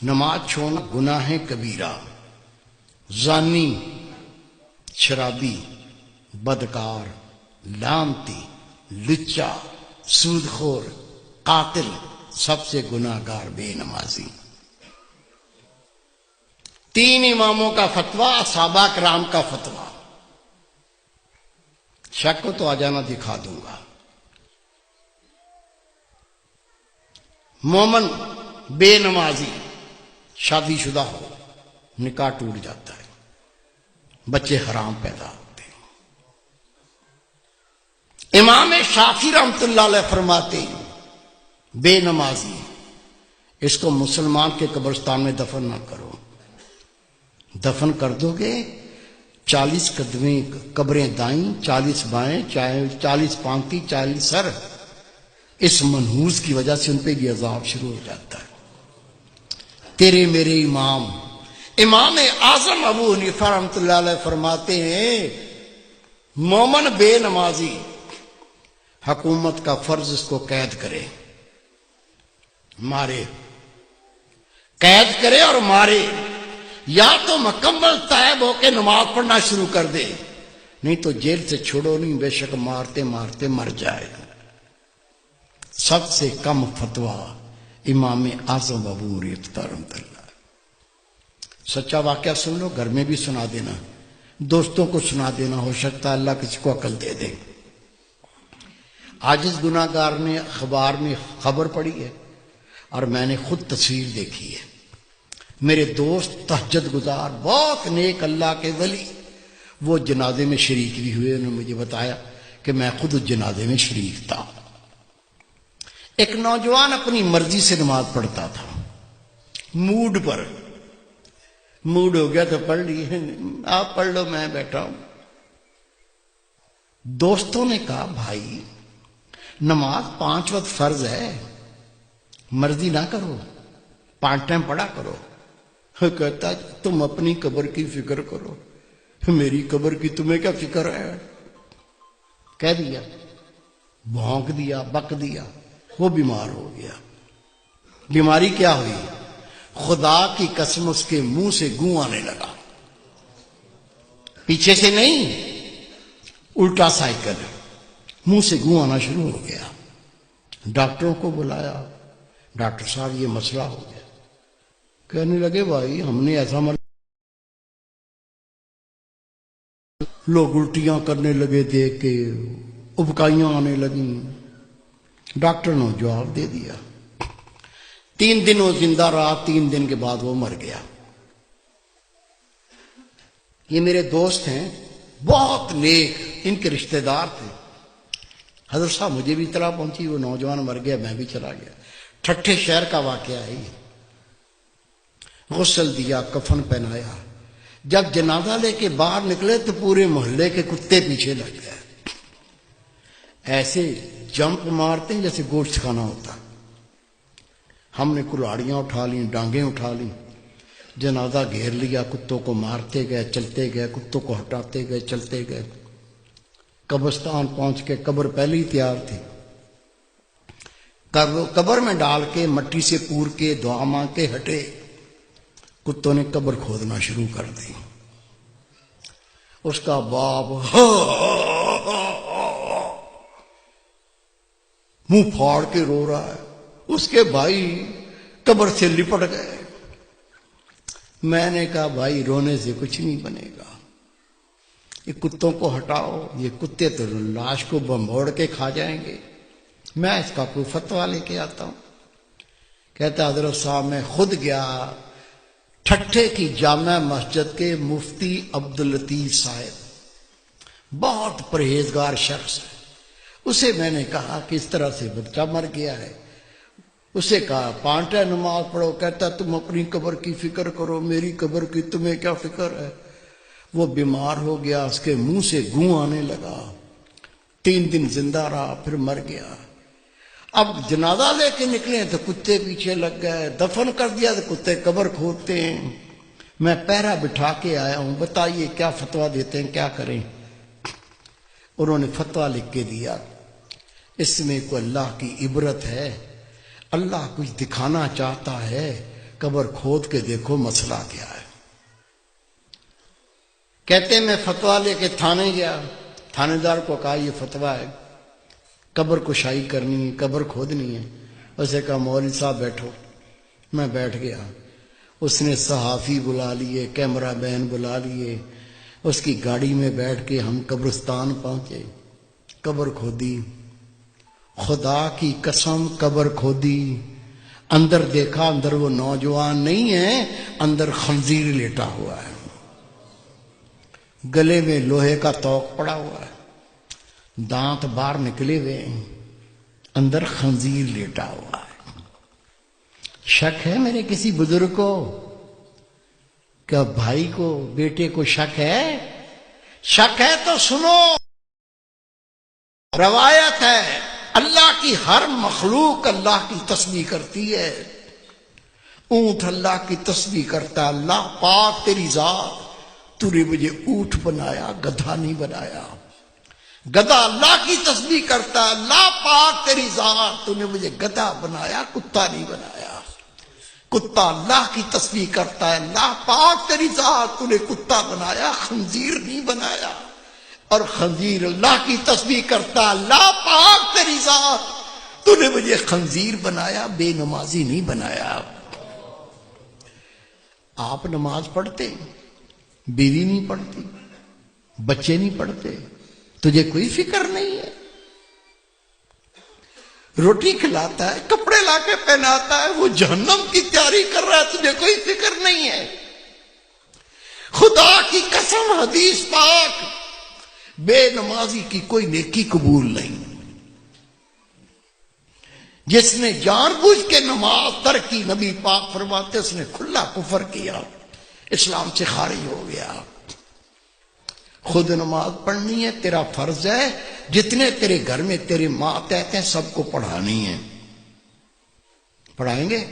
نماز چھوڑنا گناہ کبیرہ، زانی، شرابی، بدکار، لعنتی، لچا، سود خور، قاتل، سب سے گناہ گار بے نمازی۔ 3 اماموں کا فتویٰ، صحابہ کرام کا فتویٰ۔ شک کو تو آ جانا، دکھا دوں گا۔ مومن بے نمازی شادی شدہ ہو، نکاح ٹوٹ جاتا ہے، بچے حرام پیدا ہوتے ہیں۔ امام شافعی رحمۃ اللہ علیہ فرماتے ہیں بے نمازی اس کو مسلمان کے قبرستان میں دفن نہ کرو، دفن کر دو گے 40 قدمیں قبریں دائیں، 40 بائیں، 40 پانتی، 40 سر، اس منحوس کی وجہ سے ان پہ یہ عذاب شروع ہو جاتا ہے۔ تیرے میرے امام اعظم ابو حنیفہ رحمۃ اللہ علیہ فرماتے ہیں مومن بے نمازی حکومت کا فرض اس کو قید کرے، مارے، قید کرے اور مارے، یا تو مکمل تائب ہو کے نماز پڑھنا شروع کر دے، نہیں تو جیل سے چھوڑو نہیں، بے شک مارتے مارتے مر جائے۔ سب سے کم فتویٰ امام اعظم ابو حنیفہ رحمۃ اللہ۔ سچا واقعہ سن لو، گھر میں بھی سنا دینا، دوستوں کو سنا دینا، ہو سکتا ہے اللہ کسی کو عقل دے دے۔ عاجز گناہ گار نے اخبار میں خبر پڑھی ہے اور میں نے خود تصویر دیکھی ہے۔ میرے دوست تہجد گزار، بہت نیک اللہ کے ولی، وہ جنازے میں شریک بھی ہوئے، انہوں نے مجھے بتایا کہ میں خود اس جنازے میں شریک تھا۔ ایک نوجوان اپنی مرضی سے نماز پڑھتا تھا، موڈ پر، موڈ ہو گیا تو پڑھ لی، آپ پڑھ لو میں بیٹھا ہوں۔ دوستوں نے کہا بھائی نماز 5 وقت فرض ہے، مرضی نہ کرو، 5 ٹائم پڑھا کرو۔ کہتا تم اپنی قبر کی فکر کرو، میری قبر کی تمہیں کیا فکر ہے؟ کہہ دیا، بھونک دیا، بک دیا، وہ بیمار ہو گیا۔ بیماری کیا ہوئی؟ خدا کی قسم اس کے منہ سے گوں آنے لگا، پیچھے سے نہیں، الٹا سائیکل، منہ سے گوں آنا شروع ہو گیا۔ ڈاکٹروں کو بلایا، ڈاکٹر صاحب یہ مسئلہ ہو گیا۔ کہنے لگے بھائی ہم نے ایسا لوگ الٹیاں کرنے لگے، دیکھ کے ابکائیاں آنے لگیں۔ ڈاکٹر نے جواب دے دیا۔ 3 دن وہ زندہ رہا، 3 دن کے بعد وہ مر گیا۔ یہ میرے دوست ہیں، بہت نیک، ان کے رشتہ دار تھے۔ حضرت صاحب مجھے بھی اطلاع پہنچی، وہ نوجوان مر گیا، میں بھی چلا گیا۔ ٹھٹھے شہر کا واقعہ ہے یہ۔ غسل دیا، کفن پہنایا، جب جنازہ لے کے باہر نکلے تو پورے محلے کے کتے پیچھے لگ گئے، ایسے جمپ مارتے ہیں جیسے گوشت کھانا ہوتا۔ ہم نے کلاڑیاں اٹھا لیں، ڈانگیں اٹھا لیں، جنازہ گھیر لیا، کتوں کو مارتے گئے، چلتے گئے، کتوں کو ہٹاتے گئے، چلتے گئے۔ قبرستان پہنچ کے قبر پہلے ہی تیار تھی، قبر میں ڈال کے مٹی سے پور کے دعا مانگ کے ہٹے، کتوں نے قبر کھودنا شروع کر دی۔ اس کا باپ منہ پھاڑ کے رو رہا ہے، اس کے بھائی قبر سے لپٹ گئے۔ میں نے کہا بھائی رونے سے کچھ نہیں بنے گا، یہ کتوں کو ہٹاؤ، یہ کتے تو لاش کو بمبوڑ کے کھا جائیں گے، میں اس کا کوئی فتویٰ لے کے آتا ہوں۔ کہتا حضرت صاحب میں خود گیا، ٹھٹھے کی جامع مسجد کے مفتی عبداللطیف صاحب، بہت پرہیزگار شخص ہے، اسے میں نے کہا کہ اس طرح سے بچہ مر گیا ہے۔ اسے کہا 5 ٹائم نماز پڑھو، کہتا تم اپنی قبر کی فکر کرو، میری قبر کی تمہیں کیا فکر ہے؟ وہ بیمار ہو گیا، اس کے منہ سے گوں آنے لگا، 3 دن زندہ رہا، پھر مر گیا۔ اب جنازہ لے کے نکلے تو کتے پیچھے لگ گئے، دفن کر دیا تو کتے قبر کھودتے ہیں۔ میں پہرا بٹھا کے آیا ہوں، بتائیے کیا فتویٰ دیتے ہیں، کیا کریں؟ انہوں نے فتویٰ لکھ کے دیا، اس میں کوئی اللہ کی عبرت ہے، اللہ کچھ دکھانا چاہتا ہے قبر کھود کے دیکھو مسئلہ کیا ہے۔ کہتے میں فتویٰ لے کے تھانے گیا، تھانے دار کو کہا یہ فتویٰ ہے، قبر کشائی کرنی ہے، قبر کھودنی ہے۔ اسے کہا مولوی صاحب بیٹھو۔ میں بیٹھ گیا، اس نے صحافی بلا لیے، کیمرہ مین بلا لیے، اس کی گاڑی میں بیٹھ کے ہم قبرستان پہنچے، قبر کھودی، خدا کی قسم قبر کھودی، اندر دیکھا، اندر وہ نوجوان نہیں ہے، اندر خنزیر لیٹا ہوا ہے، گلے میں لوہے کا توق پڑا ہوا ہے، دانت باہر نکلے ہوئے ہیں، اندر خنزیر لیٹا ہوا ہے۔ شک ہے میرے کسی بزرگ کو؟ کیا بھائی کو، بیٹے کو شک ہے؟ شک ہے تو سنو، روایت ہے اللہ کی ہر مخلوق اللہ کی تسبیح کرتی ہے۔ اونٹ اللہ کی تسبیح کرتا ہے، اللہ پاک تیری ذات، تو نے مجھے اونٹ بنایا، گدھا نہیں بنایا۔ گدھا اللہ کی تسبیح کرتا ہے، اللہ پاک تیری ذات، تو نے مجھے گدھا بنایا، کتا نہیں بنایا۔ کتا اللہ کی تسبیح کرتا ہے، اللہ پاک تیری ذات، تو نے کتا بنایا، خنزیر نہیں بنایا۔ اور خنزیر اللہ کی تسبیح کرتا ہے، اللہ پاک تیری ذات، تو نے مجھے خنزیر بنایا، بے نمازی نہیں بنایا۔ آپ نماز پڑھتے، بیوی نہیں پڑھتی، بچے نہیں پڑھتے، تجھے کوئی فکر نہیں ہے؟ روٹی کھلاتا ہے، کپڑے لا کے پہناتا ہے، وہ جہنم کی تیاری کر رہا ہے، تجھے کوئی فکر نہیں ہے؟ خدا کی قسم حدیث پاک، بے نمازی کی کوئی نیکی قبول نہیں۔ جس نے جان بوجھ کے نماز ترک کی، نبی پاک فرماتے اس نے کھلا کفر کیا، اسلام سے خارج ہو گیا۔ خود نماز پڑھنی ہے، تیرا فرض ہے، جتنے تیرے گھر میں تیرے ماتحت ہیں سب کو پڑھانی ہے۔ پڑھائیں گے؟